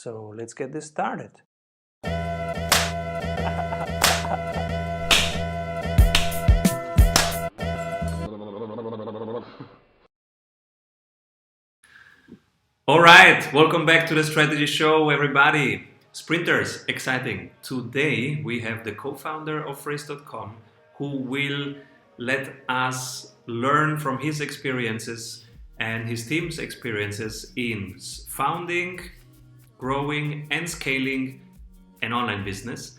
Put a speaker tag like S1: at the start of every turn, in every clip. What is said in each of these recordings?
S1: So let's get this started. All right, welcome back to the Strategy Show, everybody. Sprinters, exciting. Today we have the co-founder of Phrasecom who will let us learn from his experiences and his team's experiences in founding, growing and scaling an online business.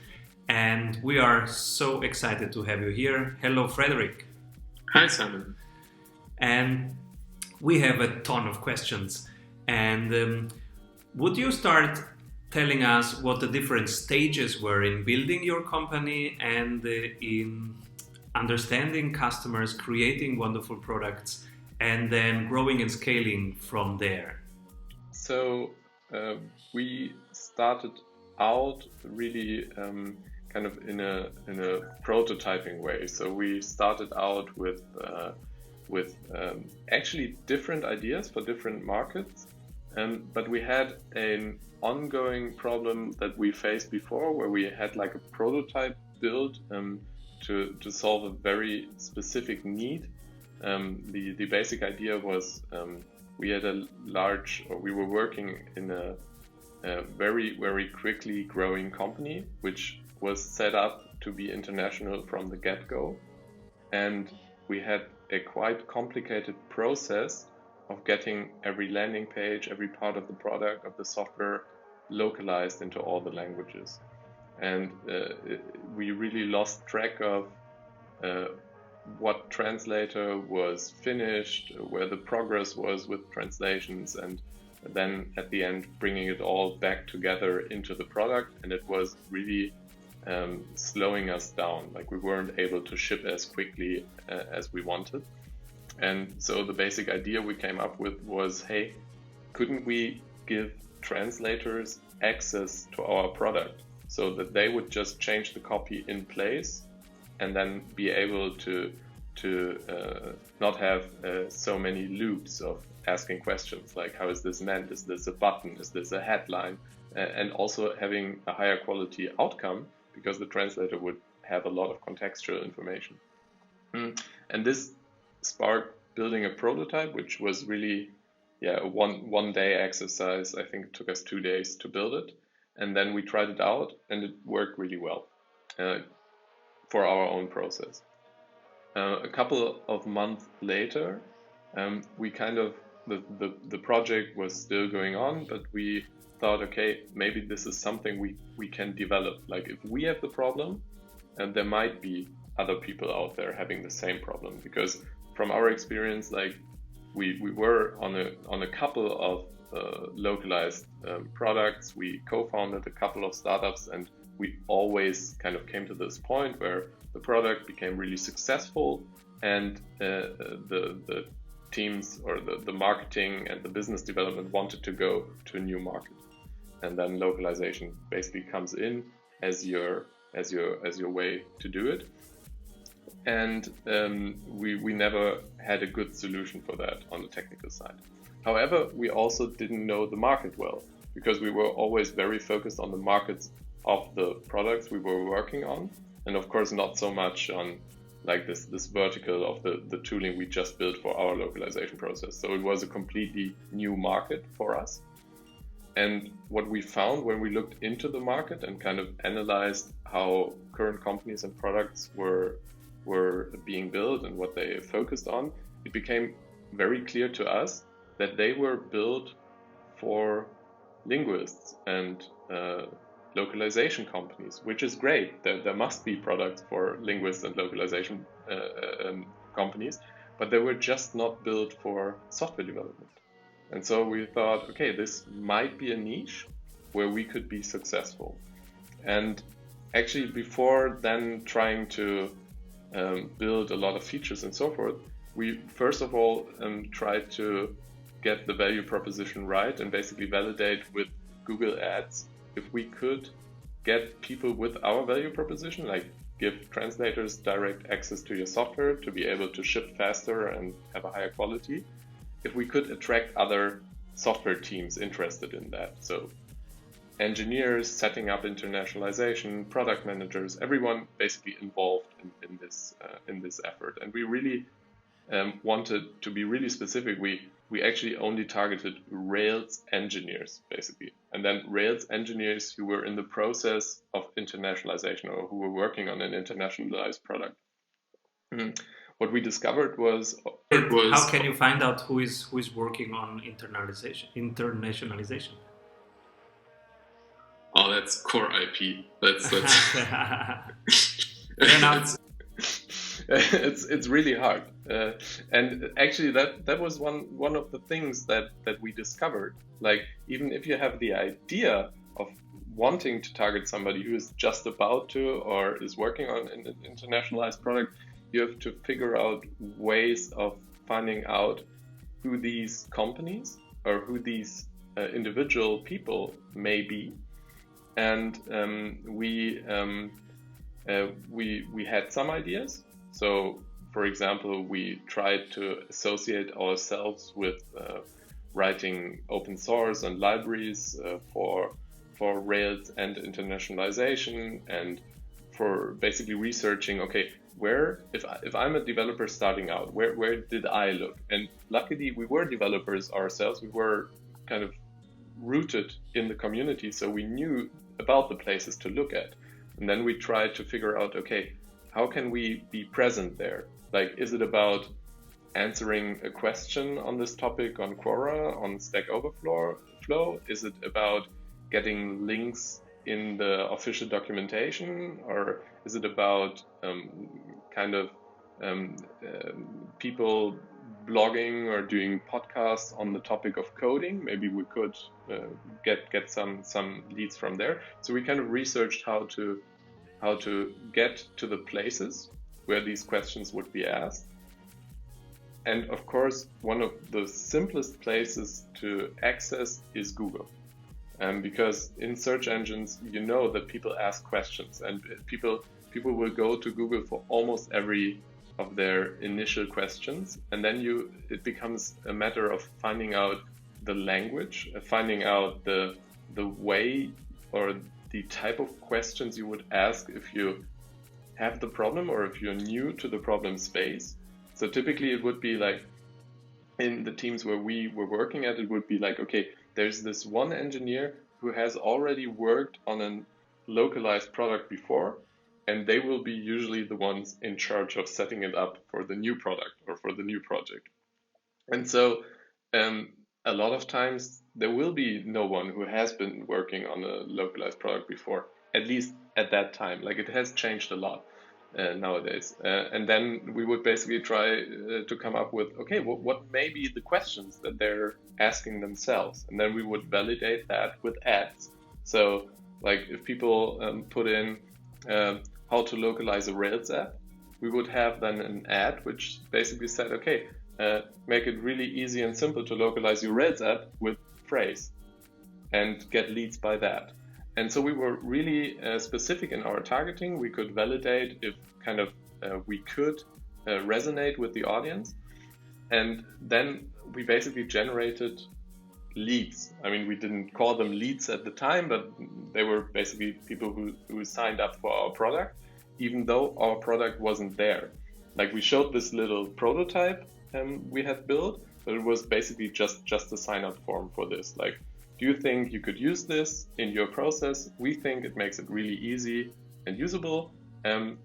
S1: And we are so excited to have you here. Hello, Frederik.
S2: Hi, Simon.
S1: And we have a ton of questions. And would you start telling us what the different stages were in building your company and in understanding customers, creating wonderful products, and then growing and scaling from there?
S2: So we started out really kind of in a prototyping way. So we started out with actually different ideas for different markets. But we had an ongoing problem that we faced before, where we had like a prototype built to solve a very specific need. The basic idea was we were working in a very, very quickly growing company, which was set up to be international from the get-go. And we had a quite complicated process of getting every landing page, every part of the product, of the software localized into all the languages. And we really lost track of what translator was finished, where the progress was with translations, and then at the end bringing it all back together into the product. And it was really slowing us down. Like we weren't able to ship as quickly as we wanted. And so the basic idea we came up with was, hey, couldn't we give translators access to our product so that they would just change the copy in place and then be able to not have so many loops of asking questions like, how is this meant? Is this a button? Is this a headline? And also having a higher quality outcome because the translator would have a lot of contextual information. And this sparked building a prototype, which was really a one day exercise. I think it took us 2 days to build it. And then we tried it out and it worked really well for our own process. A couple of months later, we kind of, the project was still going on, but we thought, okay, maybe this is something we can develop. Like if we have the problem, and there might be other people out there having the same problem, because from our experience, like we were on a couple of localized products. We co-founded a couple of startups, and we always kind of came to this point where the product became really successful, and the teams or the marketing and the business development wanted to go to a new market, and then localization basically comes in as your way to do it. And we never had a good solution for that on the technical side. However, we also didn't know the market well, because we were always very focused on the markets of the products we were working on, and of course not so much on like this vertical of the tooling we just built for our localization process. So it was a completely new market for us. And what we found when we looked into the market and kind of analyzed how current companies and products were being built and what they focused on, it became very clear to us that they were built for linguists and localization companies, which is great. There must be products for linguists and localization companies, but they were just not built for software development. And so we thought, okay, this might be a niche where we could be successful. And actually, before then trying to build a lot of features and so forth, we first of all tried to get the value proposition right and basically validate with Google Ads if we could get people with our value proposition, like give translators direct access to your software to be able to ship faster and have a higher quality, if we could attract other software teams interested in that. So engineers setting up internationalization, product managers, everyone basically involved in this effort. And we really wanted to be really specific. We actually only targeted Rails engineers, basically. And then Rails engineers who were in the process of internationalization or who were working on an internationalized product. What we discovered was
S1: how can you find out who is working on internationalization?
S2: Oh, that's core IP. That's it's really hard. And actually that was one of the things that we discovered. Like, even if you have the idea of wanting to target somebody who is just about to or is working on an internationalized product, you have to figure out ways of finding out who these companies or who these individual people may be. And we had some ideas. So, for example, we tried to associate ourselves with writing open source and libraries for Rails and internationalization, and for basically researching, okay, where, if I'm a developer starting out, where did I look? And luckily we were developers ourselves. We were kind of rooted in the community, so we knew about the places to look at. And then we tried to figure out, okay, how can we be present there? Like, is it about answering a question on this topic on Quora, on Stack Overflow? Is it about getting links in the official documentation? Or is it about people blogging or doing podcasts on the topic of coding? Maybe we could get some leads from there. So we kind of researched how to get to the places where these questions would be asked. And of course, one of the simplest places to access is Google. Because in search engines, you know that people ask questions, and people will go to Google for almost every of their initial questions. And then it becomes a matter of finding out the language, finding out the way or the type of questions you would ask if you have the problem or if you're new to the problem space. So typically it would be like, in the teams where we were working at, it would be like, okay, there's this one engineer who has already worked on a localized product before, and they will be usually the ones in charge of setting it up for the new product or for the new project. And so a lot of times there will be no one who has been working on a localized product before, at least at that time. Like, it has changed a lot nowadays. And then we would basically try to come up with, okay, what may be the questions that they're asking themselves? And then we would validate that with ads. So, like, if people put in how to localize a Rails app, we would have then an ad which basically said, okay, make it really easy and simple to localize your Rails app with phrase, and get leads by that. And so we were really specific in our targeting. We could validate if we could resonate with the audience. And then we basically generated leads. I mean, we didn't call them leads at the time, but they were basically people who signed up for our product, even though our product wasn't there. Like, we showed this little prototype we had built, but it was basically just a sign-up form for this. Like, do you think you could use this in your process? We think it makes it really easy and usable, and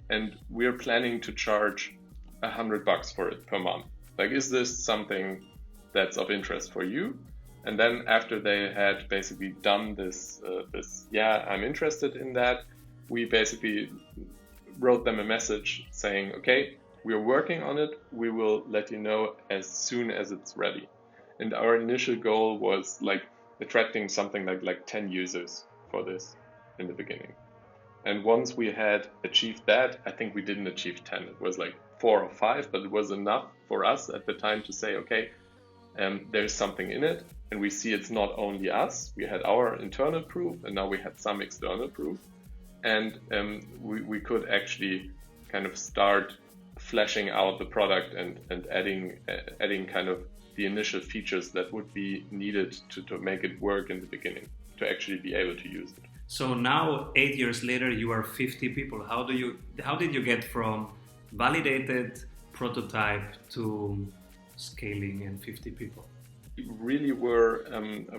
S2: we're planning to charge $100 for it per month. Like, is this something that's of interest for you? And then after they had basically done this, yeah, I'm interested in that, we basically wrote them a message saying, okay, we're working on it. We will let you know as soon as it's ready. And our initial goal was like attracting something like 10 users for this in the beginning. And once we had achieved that, I think we didn't achieve 10. It was like 4 or 5, but it was enough for us at the time to say, okay, there's something in it. And we see it's not only us. We had our internal proof, and now we had some external proof. And we could actually kind of start fleshing out the product and adding kind of the initial features that would be needed to make it work in the beginning, to actually be able to use it.
S1: So now, 8 years later, you are 50 people. How did you get from validated prototype to scaling and 50 people?
S2: We really were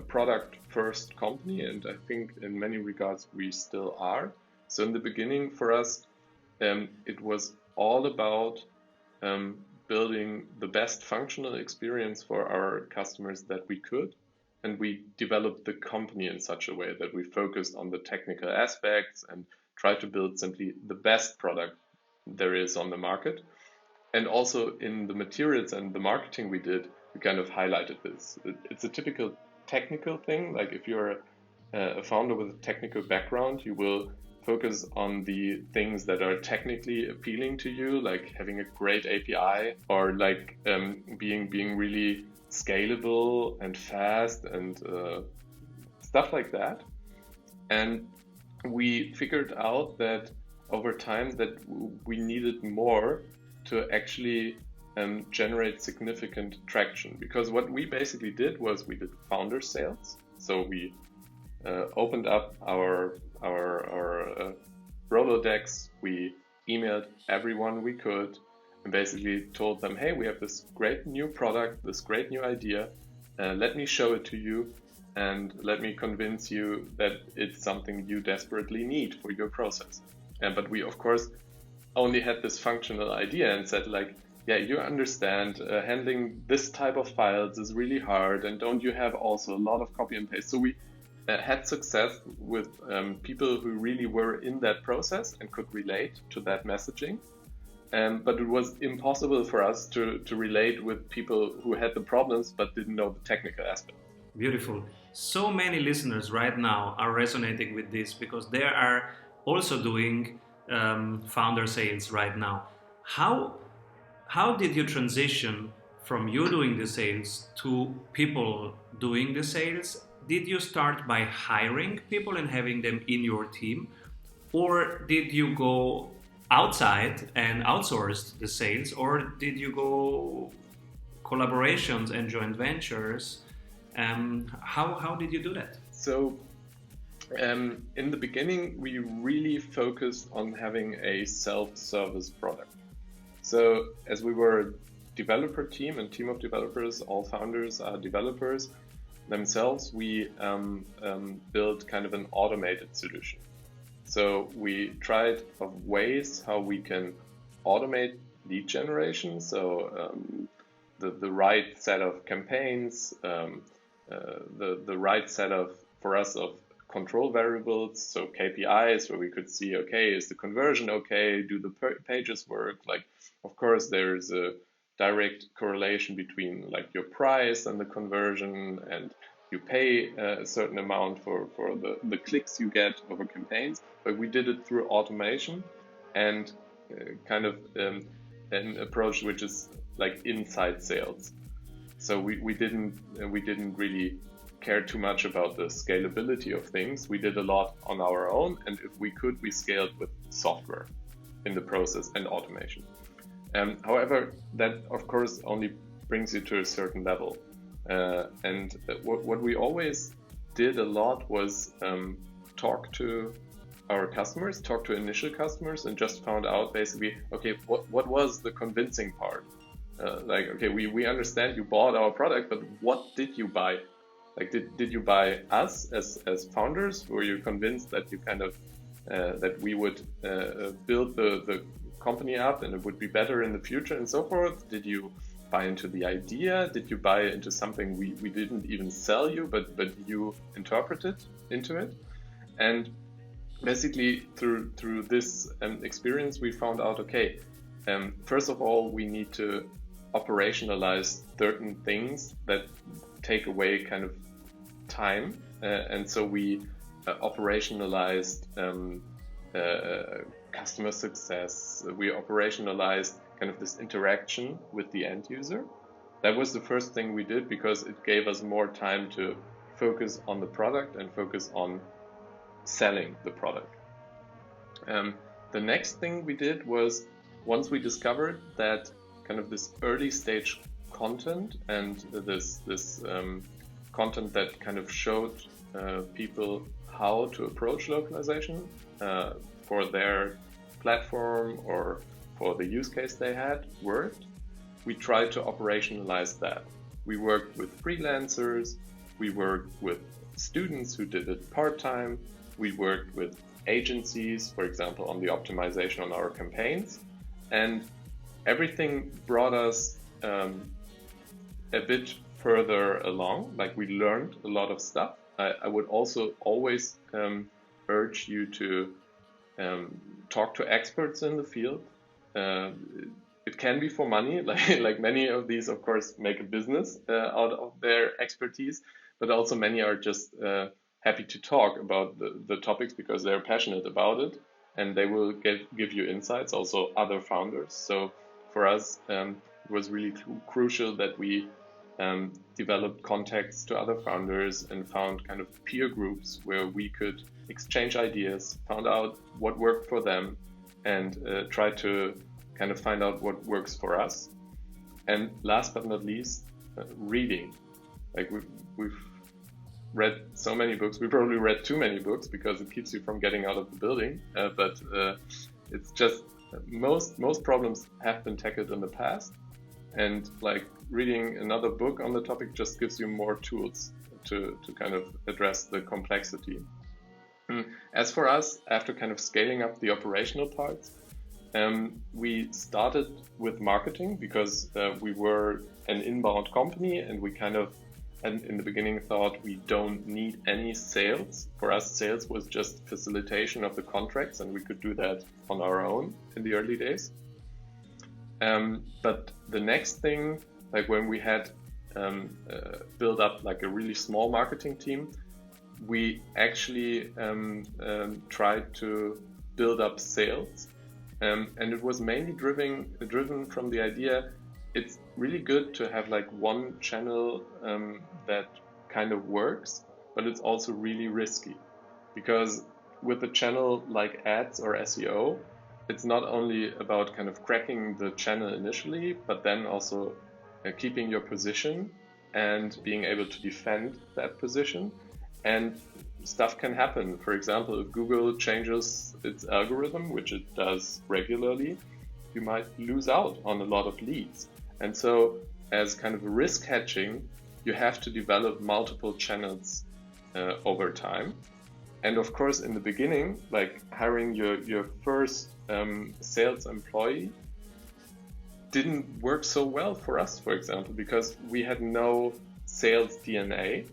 S2: a product first company, and I think in many regards we still are. So in the beginning for us, it was all about building the best functional experience for our customers that we could. And we developed the company in such a way that we focused on the technical aspects and tried to build simply the best product there is on the market. And also in the materials and the marketing we did, we kind of highlighted this. It's a typical technical thing. Like if you're a founder with a technical background, you will focus on the things that are technically appealing to you, like having a great API or like being really scalable and fast and stuff like that. And we figured out that over time that we needed more to actually generate significant traction, because what we basically did was we did founder sales. So we opened up our Rolodex, we emailed everyone we could and basically told them, hey, we have this great new product, this great new idea, let me show it to you and let me convince you that it's something you desperately need for your process. But we of course only had this functional idea and said like, yeah, you understand handling this type of files is really hard, and don't you have also a lot of copy and paste? So we had success with people who really were in that process and could relate to that messaging. But it was impossible for us to relate with people who had the problems but didn't know the technical aspect.
S1: Beautiful. So many listeners right now are resonating with this because they are also doing founder sales right now. How did you transition from you doing the sales to people doing the sales? Did you start by hiring people and having them in your team? Or did you go outside and outsourced the sales? Or did you go collaborations and joint ventures? How did you do that?
S2: So in the beginning, we really focused on having a self-service product. So as we were a developer team and team of developers, all founders are developers themselves, we built kind of an automated solution. So we tried of ways how we can automate lead generation. So the right set of campaigns, the right set of, for us, of control variables, so KPIs where we could see, okay, is the conversion okay? Do the pages work? Like, of course, there's a direct correlation between like your price and the conversion, and you pay a certain amount for the clicks you get over campaigns. But we did it through automation and kind of an approach which is like inside sales. So we didn't really care too much about the scalability of things. We did a lot on our own, and if we could, we scaled with software in the process and automation. However, that of course only brings you to a certain level. And what we always did a lot was talk to our customers, talk to initial customers, and just found out basically, okay, what was the convincing part? Like, okay, we understand you bought our product, but what did you buy? Like, did you buy us as founders? Were you convinced that you kind of that we would build the company up and it would be better in the future and so forth? Did you buy into the idea? Did you buy into something we didn't even sell you, but you interpreted into it? And basically through this experience, we found out, okay, first of all, we need to operationalize certain things that take away kind of time. And so we operationalized customer success. We operationalized kind of this interaction with the end user. That was the first thing we did because it gave us more time to focus on the product and focus on selling the product. The next thing we did was, once we discovered that kind of this early stage content and this content that kind of showed people how to approach localization for their platform or for the use case they had worked. We tried to operationalize that. We worked with freelancers, we worked with students who did it part-time, we worked with agencies, for example, on the optimization on our campaigns, and everything brought us a bit further along. Like, we learned a lot of stuff. I would also always urge you to talk to experts in the field. It can be for money, like many of these, of course, make a business out of their expertise, but also many are just happy to talk about the topics because they're passionate about it, and they will give you insights, also other founders. So for us, it was really crucial that we developed contacts to other founders and found kind of peer groups where we could exchange ideas, found out what worked for them, and try to kind of find out what works for us. And last but not least, reading. Like, we've read so many books. We probably read too many books because it keeps you from getting out of the building. But it's just most problems have been tackled in the past, and like reading another book on the topic just gives you more tools to kind of address the complexity. As for us, after kind of scaling up the operational parts, we started with marketing because we were an inbound company, and we kind of, and in the beginning, thought we don't need any sales. For us, sales was just facilitation of the contracts, and we could do that on our own in the early days. But the next thing, like when we had built up like a really small marketing team, we actually tried to build up sales. And it was mainly driven from the idea it's really good to have like one channel that kind of works, but it's also really risky, because with a channel like ads or SEO, it's not only about kind of cracking the channel initially, but then also keeping your position and being able to defend that position. And stuff can happen. For example, if Google changes its algorithm, which it does regularly, you might lose out on a lot of leads. And so as kind of a risk hedging, you have to develop multiple channels over time. And of course, in the beginning, like hiring your first sales employee didn't work so well for us, for example, because we had no sales DNA.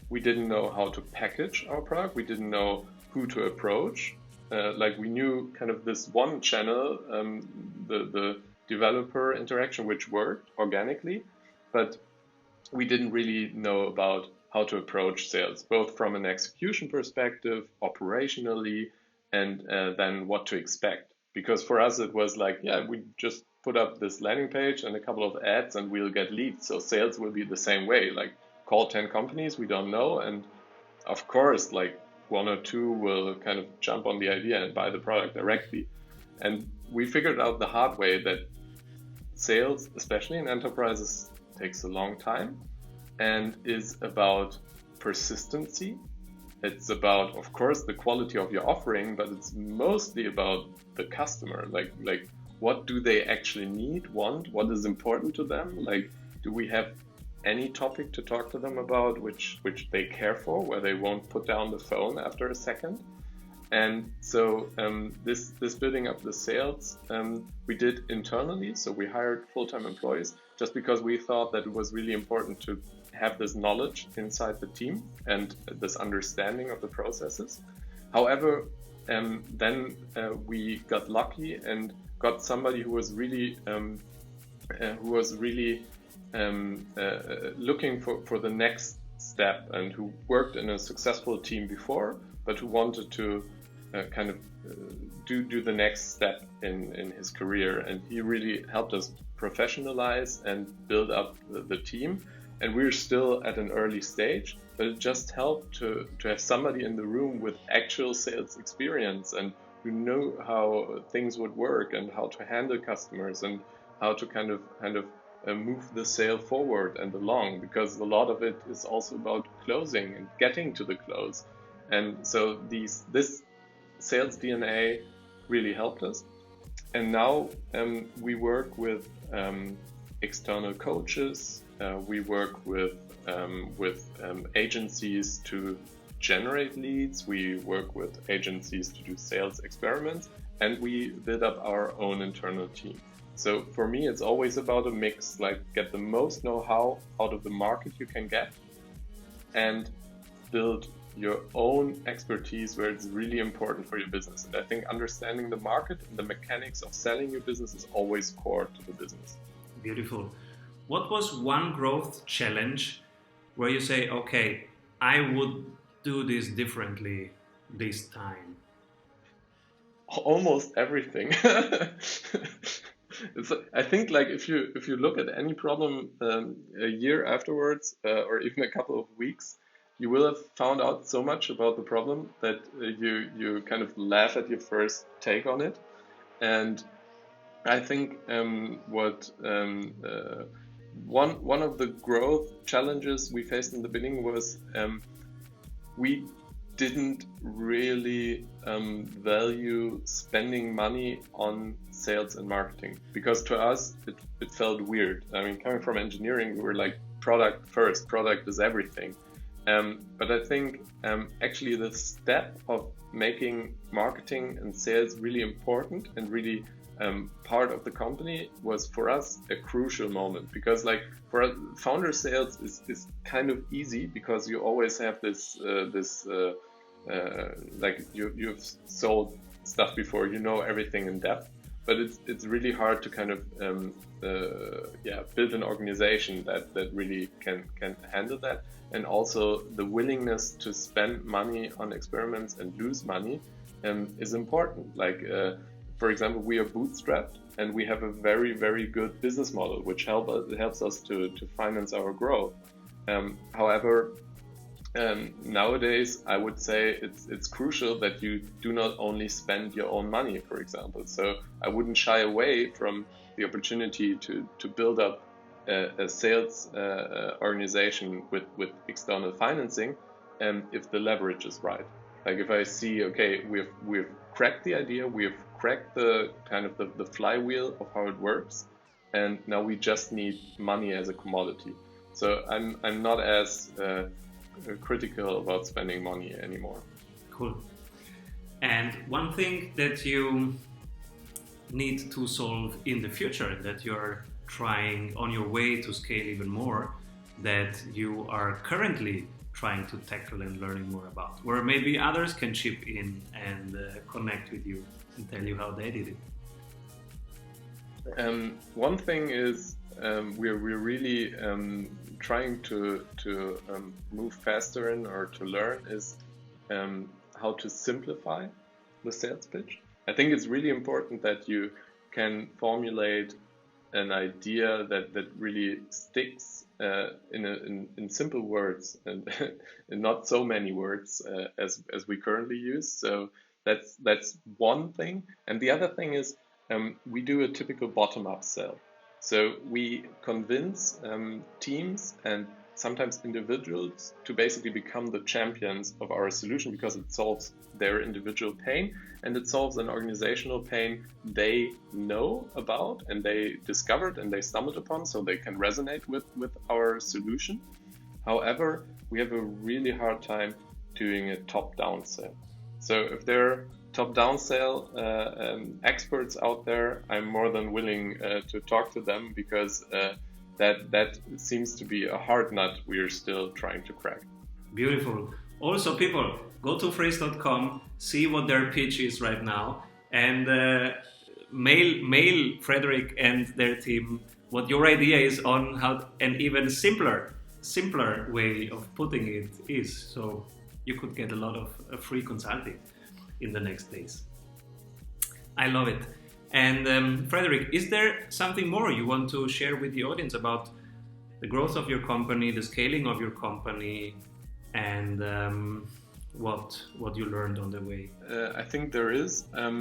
S2: We didn't know how to package our product. We didn't know who to approach. Like, we knew kind of this one channel, the developer interaction, which worked organically, but we didn't really know about how to approach sales, both from an execution perspective, operationally, and then what to expect. Because for us, it was like, yeah, we just put up this landing page and a couple of ads and we'll get leads. So sales will be the same way, like call 10 companies we don't know. And of course, like one or two will kind of jump on the idea and buy the product directly. And we figured out the hard way that sales, especially in enterprises, takes a long time and is about persistency. It's about, of course, the quality of your offering, but it's mostly about the customer. Like what do they actually need, want, what is important to them? Like, do we have any topic to talk to them about which they care for, where they won't put down the phone after a second? And so this building up the sales we did internally. So we hired full-time employees just because we thought that it was really important to have this knowledge inside the team and this understanding of the processes. However, then we got lucky and got somebody who was really looking for the next step, and who worked in a successful team before, but who wanted to kind of do the next step in his career. And he really helped us professionalize and build up the team. And we're still at an early stage, but it just helped to have somebody in the room with actual sales experience and who knew how things would work and how to handle customers and how to kind of move the sale forward and along, because a lot of it is also about closing and getting to the close. And so this sales DNA really helped us. And now we work with external coaches. We work with agencies to generate leads. We work with agencies to do sales experiments, and we build up our own internal team. So for me, it's always about a mix, like get the most know-how out of the market you can get and build your own expertise where it's really important for your business. And I think understanding the market and the mechanics of selling your business is always core to the business.
S1: Beautiful. What was one growth challenge where you say, okay, I would do this differently this time?
S2: Almost everything. I think like if you look at any problem a year afterwards or even a couple of weeks, you will have found out so much about the problem that you kind of laugh at your first take on it. And I think one of the growth challenges we faced in the beginning was we didn't really value spending money on sales and marketing, because to us it felt weird. I mean, coming from engineering, we were like product first, product is everything. But I think actually the step of making marketing and sales really important and really part of the company was for us a crucial moment, because like for us, founder sales is kind of easy because you always have this like you've sold stuff before, you know everything in depth, but it's really hard to kind of build an organization that really can handle that. And also the willingness to spend money on experiments and lose money is important. Like for example, we are bootstrapped and we have a very, very good business model which helps us to finance our growth. However, nowadays I would say it's crucial that you do not only spend your own money, for example. So I wouldn't shy away from the opportunity to build up a sales organization with external financing, if the leverage is right. Like if I see, okay, we've cracked the idea, we've cracked the kind of the flywheel of how it works, and now we just need money as a commodity. So I'm not as critical about spending money anymore.
S1: Cool. And one thing that you need to solve in the future, that you're trying on your way to scale even more, that you are currently trying to tackle and learning more about, where maybe others can chip in and connect with you and tell you how they did it.
S2: One thing is we're really trying to move faster in, or to learn, is how to simplify the sales pitch. I think it's really important that you can formulate an idea that really sticks in simple words and not so many words as we currently use. So that's one thing. And the other thing is we do a typical bottom-up sell. So we convince teams and sometimes individuals to basically become the champions of our solution, because it solves their individual pain and it solves an organizational pain they know about and they discovered and they stumbled upon, so they can resonate with our solution. However, we have a really hard time doing a top-down sale. So if there are top-down sale experts out there, I'm more than willing to talk to them, because that seems to be a hard nut we're still trying to crack.
S1: Beautiful. Also, people, go to Phrase.com, see what their pitch is right now, and mail Frederik and their team what your idea is on how an even simpler way of putting it is. So you could get a lot of free consulting in the next days. I love it. And Frederik, is there something more you want to share with the audience about the growth of your company, the scaling of your company, and what you learned on the way?
S2: I think there is. Like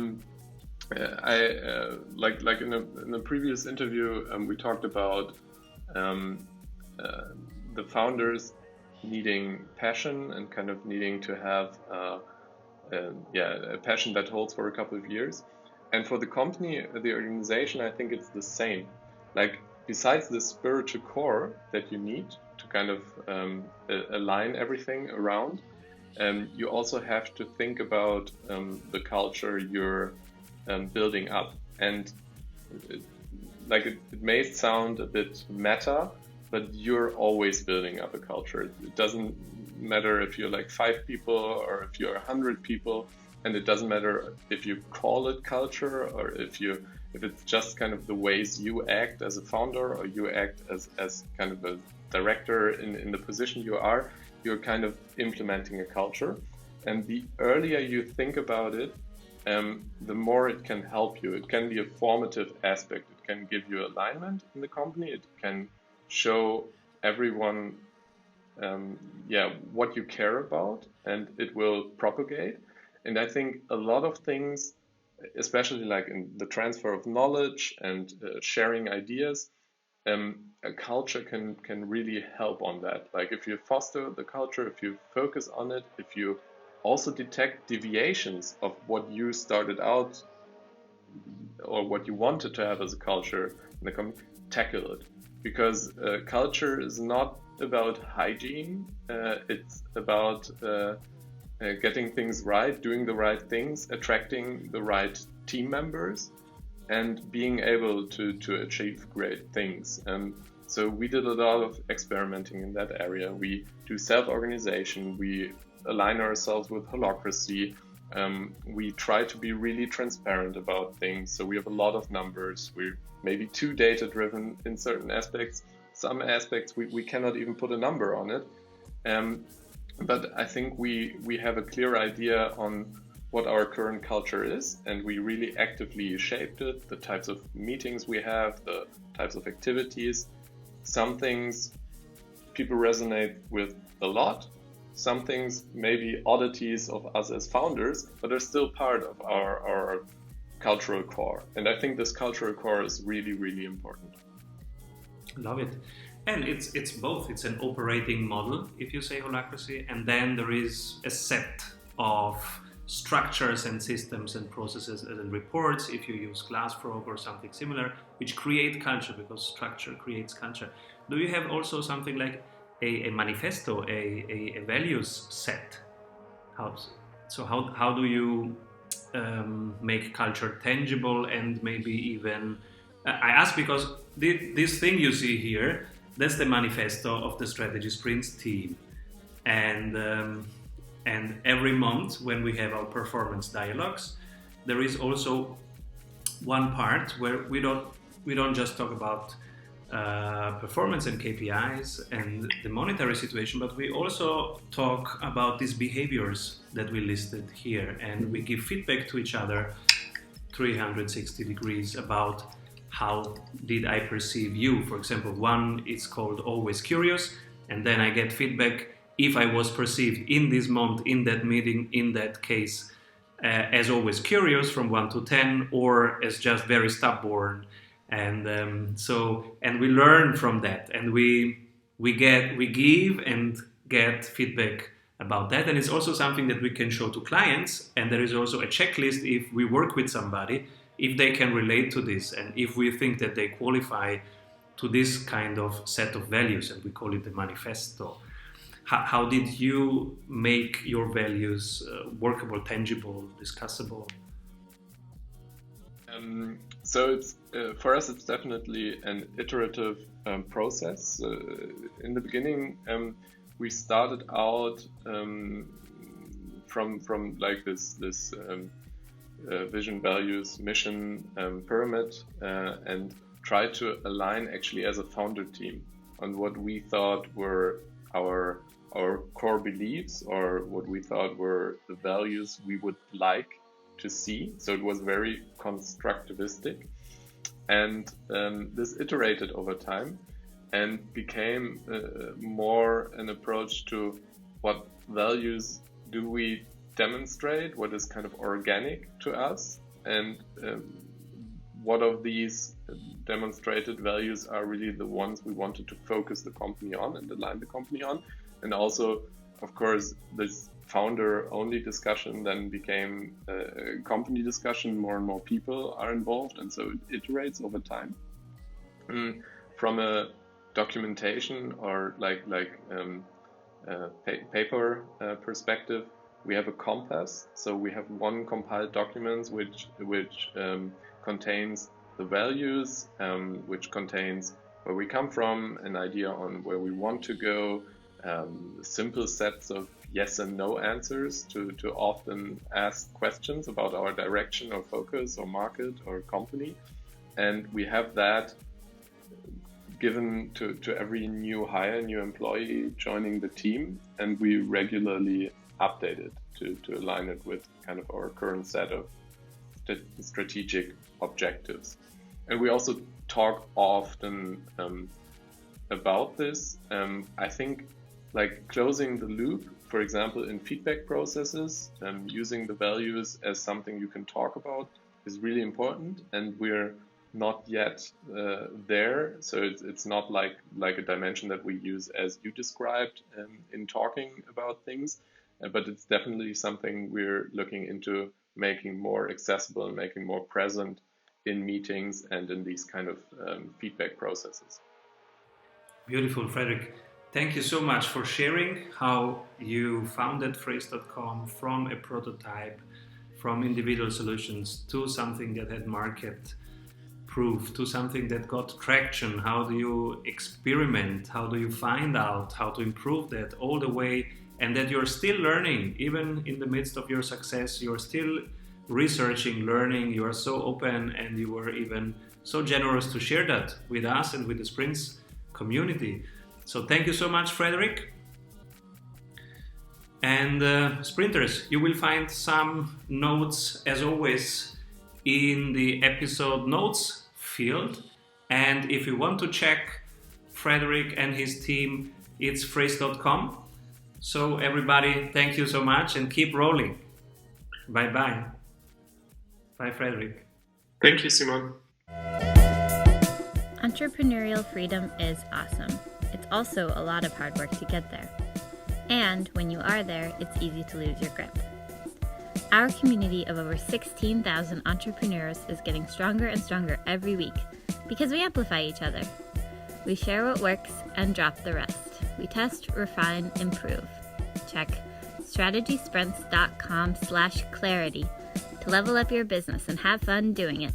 S2: in a previous interview, we talked about um, the founders needing passion and kind of needing to have a passion that holds for a couple of years. And for the company, the organization, I think it's the same. Like, besides the spiritual core that you need to kind of align everything around, you also have to think about the culture you're building up. And it may sound a bit meta, but you're always building up a culture. It doesn't matter if you're like 5 people or if you're 100 people, and it doesn't matter if you call it culture or if it's just kind of the ways you act as a founder or you act as kind of a director in the position you're kind of implementing a culture. And the earlier you think about it, the more it can help you. It can be a formative aspect. It can give you alignment in the company. It can show everyone what you care about, and it will propagate. And I think a lot of things, especially like in the transfer of knowledge and sharing ideas, a culture can really help on that. Like, if you foster the culture, if you focus on it, if you also detect deviations of what you started out or what you wanted to have as a culture in the company, tackle it. Because culture is not about hygiene, it's about getting things right, doing the right things, attracting the right team members, and being able to achieve great things. So we did a lot of experimenting in that area. We do self-organization, we align ourselves with holacracy, we try to be really transparent about things. So we have a lot of numbers. We're maybe too data-driven in certain aspects. Some aspects we cannot even put a number on it. But I think we have a clear idea on what our current culture is, and we really actively shaped it, the types of meetings we have, the types of activities. Some things people resonate with a lot. Some things may be oddities of us as founders, but are still part of our cultural core. And I think this cultural core is really, really important.
S1: Love it. And it's both. It's an operating model, if you say holacracy, and then there is a set of structures and systems and processes and reports, if you use Glassfrog or something similar, which create culture, because structure creates culture. Do you have also something like a manifesto, a values set? How do you make culture tangible, and maybe even I ask because this thing you see here, that's the manifesto of the strategy sprints team, and every month when we have our performance dialogues, there is also one part where we don't just talk about performance and KPIs and the monetary situation, but we also talk about these behaviors that we listed here, and we give feedback to each other 360 degrees about how did I perceive you. For example, one is called always curious, and then I get feedback if I was perceived in this month, in that meeting, in that case, as always curious from 1 to 10, or as just very stubborn. And and we learn from that, and we give and get feedback about that. And it's also something that we can show to clients, and there is also a checklist if we work with somebody, if they can relate to this, and if we think that they qualify to this kind of set of values, and we call it the manifesto. How did you make your values workable, tangible, discussable?
S2: So it's for us, it's definitely an iterative process. In the beginning, we started out from like this vision, values, mission pyramid, and tried to align actually as a founder team on what we thought were our core beliefs, or what we thought were the values we would like to see. So it was very constructivistic, and this iterated over time and became more an approach to what values do we demonstrate, what is kind of organic to us, and what of these demonstrated values are really the ones we wanted to focus the company on and align the company on. And also, of course, this founder-only discussion then became a company discussion. More and more people are involved, and so it iterates over time. From a documentation or paper perspective, we have a compass. So we have one compiled document which contains the values, which contains where we come from, an idea on where we want to go, simple sets of yes and no answers to often ask questions about our direction or focus or market or company. And we have that given to every new hire, new employee joining the team, and we regularly update it to align it with kind of our current set of strategic objectives. And we also talk often about this. I think like closing the loop, for example, in feedback processes, using the values as something you can talk about is really important, and we're not yet there. So it's not like a dimension that we use as you described in talking about things, but it's definitely something we're looking into making more accessible and making more present in meetings and in these kind of feedback processes.
S1: Beautiful, Frederik. Thank you so much for sharing how you founded Phrase.com from a prototype, from individual solutions to something that had market proof, to something that got traction. How do you experiment? How do you find out how to improve that all the way? And that you're still learning, even in the midst of your success, you're still researching, learning, you are so open, and you were even so generous to share that with us and with the Sprints community. So thank you so much, Frederik. And Sprinters, you will find some notes, as always, in the episode notes field. And if you want to check Frederik and his team, it's phrase.com. So everybody, thank you so much and keep rolling. Bye-bye. Bye, Frederik.
S2: Thank you, Simon.
S3: Entrepreneurial freedom is awesome. It's also a lot of hard work to get there. And when you are there, it's easy to lose your grip. Our community of over 16,000 entrepreneurs is getting stronger and stronger every week because we amplify each other. We share what works and drop the rest. We test, refine, improve. Check strategysprints.com/clarity to level up your business and have fun doing it.